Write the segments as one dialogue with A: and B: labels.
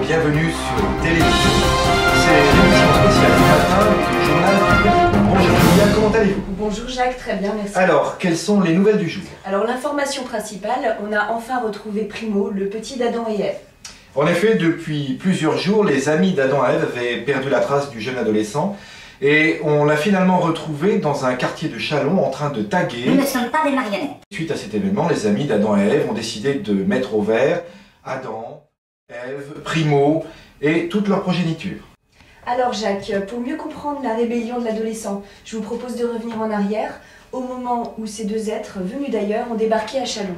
A: bienvenue sur Télévision. C'est l'émission spéciale du matin du journal du Petit Coin. Bonjour Julia, comment allez-vous?
B: Bonjour Jacques, très bien, merci.
A: Alors, quelles sont les nouvelles du jour?
B: Alors l'information principale, on a enfin retrouvé Primo, le petit d'Adam et Ève.
A: En effet, depuis plusieurs jours, les amis d'Adam et Ève avaient perdu la trace du jeune adolescent et on l'a finalement retrouvé dans un quartier de Châlons en train de taguer.
C: Nous ne sommes pas des marionnettes.
A: Suite à cet événement, les amis d'Adam et Ève ont décidé de mettre au vert Adam, Ève, Primo et toute leur progéniture.
B: Alors Jacques, pour mieux comprendre la rébellion de l'adolescent, je vous propose de revenir en arrière, au moment où ces deux êtres, venus d'ailleurs, ont débarqué à Châlons.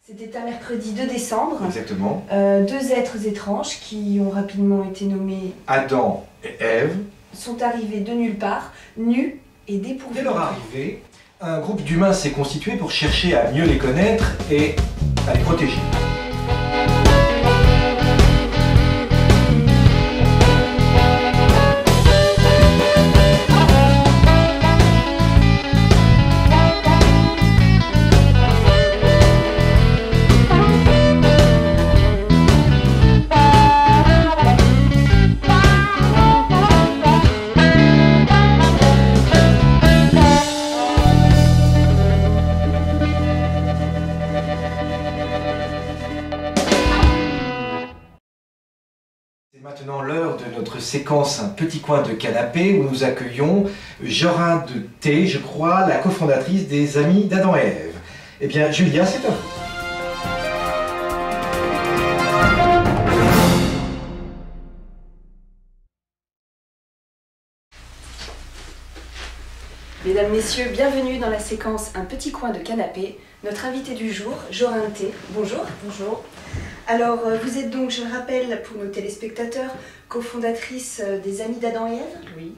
B: C'était un mercredi 2 décembre.
A: Exactement.
B: Deux êtres étranges qui ont rapidement été nommés
A: Adam et Ève
B: sont arrivés de nulle part, nus et dépourvus.
A: Dès leur arrivée, un groupe d'humains s'est constitué pour chercher à mieux les connaître et à les protéger. C'est maintenant l'heure de notre séquence Un petit coin de canapé où nous accueillons Jorin de T, je crois, la cofondatrice des Amis d'Adam et Ève. Eh bien, Julia, c'est à vous.
B: Mesdames, Messieurs, bienvenue dans la séquence Un petit coin de canapé. Notre invité du jour, Jorin T. Bonjour. Bonjour. Alors, vous êtes donc, je le rappelle pour nos téléspectateurs, cofondatrice des Amis d'Adam et Ève.
D: Oui.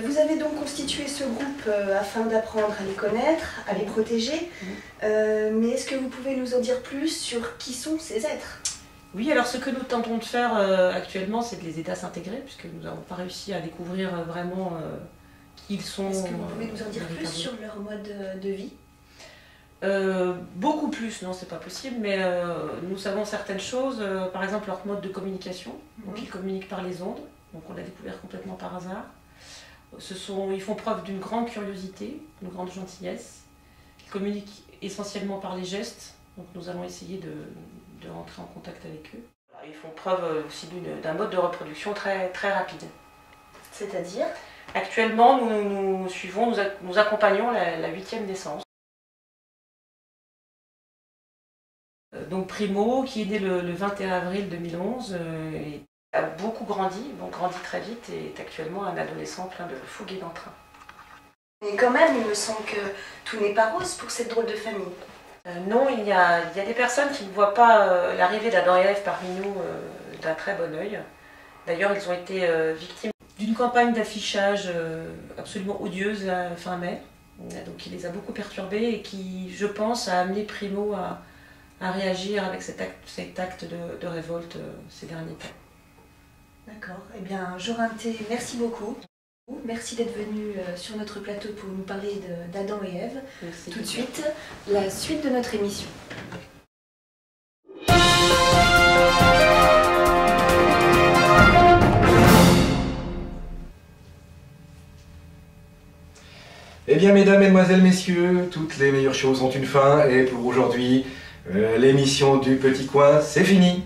B: Vous avez donc constitué ce groupe afin d'apprendre à les connaître, à les protéger. Mais est-ce que vous pouvez nous en dire plus sur qui sont ces êtres?
D: Oui, alors ce que nous tentons de faire actuellement, c'est de les aider à s'intégrer, puisque nous n'avons pas réussi à découvrir vraiment qui ils sont.
B: Est-ce que vous pouvez nous en dire plus sur leur mode de vie?
D: Beaucoup plus, non, c'est pas possible, mais nous savons certaines choses, par exemple leur mode de communication. Donc ils communiquent par les ondes, donc on l'a découvert complètement par hasard. Ils font preuve d'une grande curiosité, d'une grande gentillesse. Ils communiquent essentiellement par les gestes, donc nous allons essayer de rentrer en contact avec eux. Ils font preuve aussi d'un mode de reproduction très, très rapide.
B: C'est-à-dire?
D: Actuellement, nous accompagnons la 8e naissance. Donc Primo, qui est né le 21 avril 2011, a beaucoup grandi, grandit très vite et est actuellement un adolescent plein de fougue et d'entrain.
B: Mais quand même, il me semble que tout n'est pas rose pour cette drôle de famille.
D: Non, il y a des personnes qui ne voient pas l'arrivée d'Adam et Ève parmi nous d'un très bon œil. D'ailleurs, ils ont été victimes d'une campagne d'affichage absolument odieuse fin mai, donc qui les a beaucoup perturbés et qui, je pense, a amené Primo à réagir avec cet acte de révolte ces derniers temps.
B: D'accord. Eh bien, Jorin T, merci beaucoup. Merci d'être venu sur notre plateau pour nous parler d'Adam et Ève.
D: Merci.
B: Tout de suite, la suite de notre émission.
A: Eh bien, mesdames, mesdemoiselles, messieurs, toutes les meilleures choses ont une fin et pour aujourd'hui, l'émission du Petit Coin, c'est fini.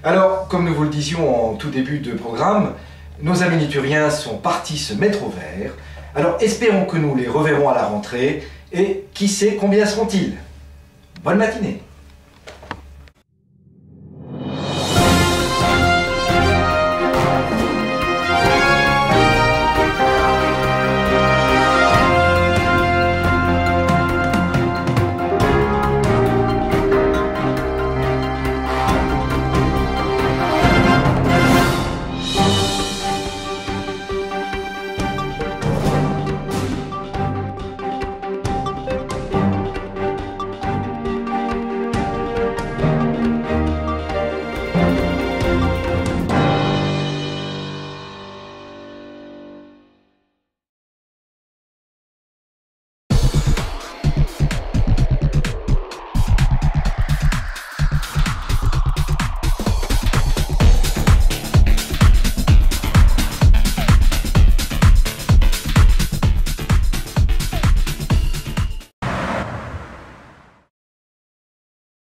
A: Alors, comme nous vous le disions en tout début de programme, nos amis nituriens sont partis se mettre au vert. Alors, espérons que nous les reverrons à la rentrée et qui sait combien seront-ils? Bonne matinée.